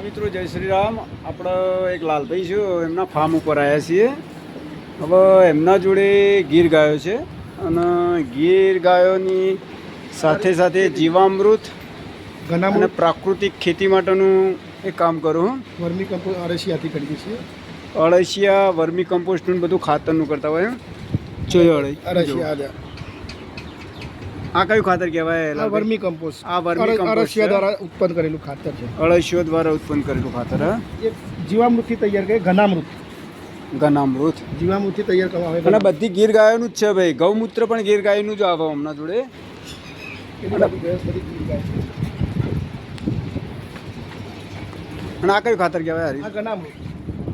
મિત્રો જય શ્રી રામ। આપણે એક લાલભાઈ છે, એમના ફાર્મ ઉપર આવ્યા છીએ। હવે એમના જોડે ગીર ગાયો છે અને ગીર ગાયોની સાથે સાથે જીવામૃત અને પ્રાકૃતિક ખેતી માટેનું એક કામ કરું। વર્મી કમ્પોસ્ટ અળસિયાથી કરીએ છીએ। અળસિયા વર્મી કમ્પોસ્ટનું બધું ખાતરનું કરતા હોય। જોયો અળસિયા આ કયું ખાતર કહેવાય? Vermi compost. આ વર્મી કમ્પોસ્ટ અળસિયા દ્વારા ઉત્પન્ન કરેલું ખાતર છે। અળસિયો દ્વારા ઉત્પન્ન કરેલું ખાતર। એ જીવામૃતથી તૈયાર કરે ઘનામૃત। ઘનામૃત જીવામૃતથી તૈયાર કરવામાં આવે અને બધી ગીર ગાયોનું જ છે ભાઈ। ગૌમૂત્ર પણ ગીર ગાયનું જ આવે હમણાં જોડે। અને આ કયું ખાતર કહેવાય? આ ઘનામૃત,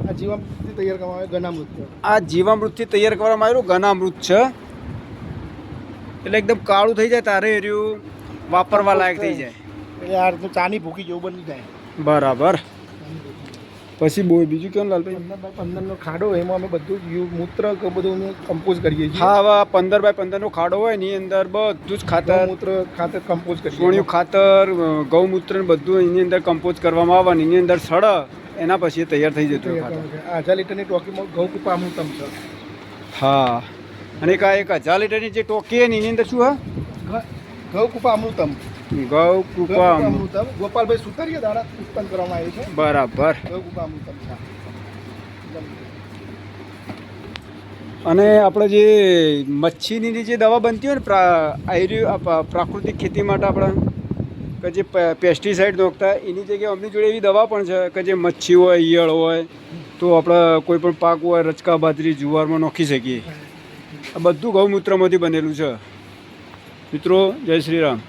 આ જીવામૃતથી તૈયાર કરવામાં આવે ઘનામૃત। આ જીવામૃતથી તૈયાર કરવામાં આવેલું ઘનામૃત છે। એટલે એકદમ કાળું થઈ જાય તારે એર્યું વાપરવા લાયક થઈ જાય। એટલે આ તો ચાની ભૂકી જેવું બની જાય। બરાબર। પછી બીજું કેવું લાલભાઈ? 15x15નો ખાડો, એમાં અમે બધું મૂત્ર બધું અમે કમ્પોઝ કરીએ છીએ। હા, હવે 15x15નો ખાડો હોય એની અંદર બધું જ ખાતર ખાતર કમ્પોઝ કરીએ। સોણિયું ખાતર, ગૌમૂત્ર બધું એની અંદર કમ્પોઝ કરવામાં આવે ને એની અંદર સડ એના પછી તૈયાર થઈ જતું ખાતર। 1000 લીટરની ટોકીમાં ઘઉં કૂપા અમૃતમ છે। હા, અને એક 1000 લીટરની જે ટોકી ને એની અંદર શું હા? ઘઉં કૂપા અમૃતમ। ગૌ કૃપા અમૃતમ ગોપાલભાઈ સુતરિયા દ્વારા ઉત્પન્ન કરવામાં આવ્યું છે। બરાબર। ઘઉં કૂપા અમૃતમ છે। અને આપણે જે મચ્છીની જે દવા બનતી હોય ને પ્રાકૃતિક ખેતી માટે આપણે કે જે પેસ્ટિસાઇડ નોખતા એની જગ્યાએ અમની જોડે એવી દવા પણ છે કે જે મચ્છી હોય, ઈયળ હોય તો આપણે કોઈ પણ પાક હોય, રચકા, બાજરી, જુવારમાં નાખી શકીએ। આ બધું ગૌમૂત્રમાંથી બનેલું છે। મિત્રો જય શ્રી રામ।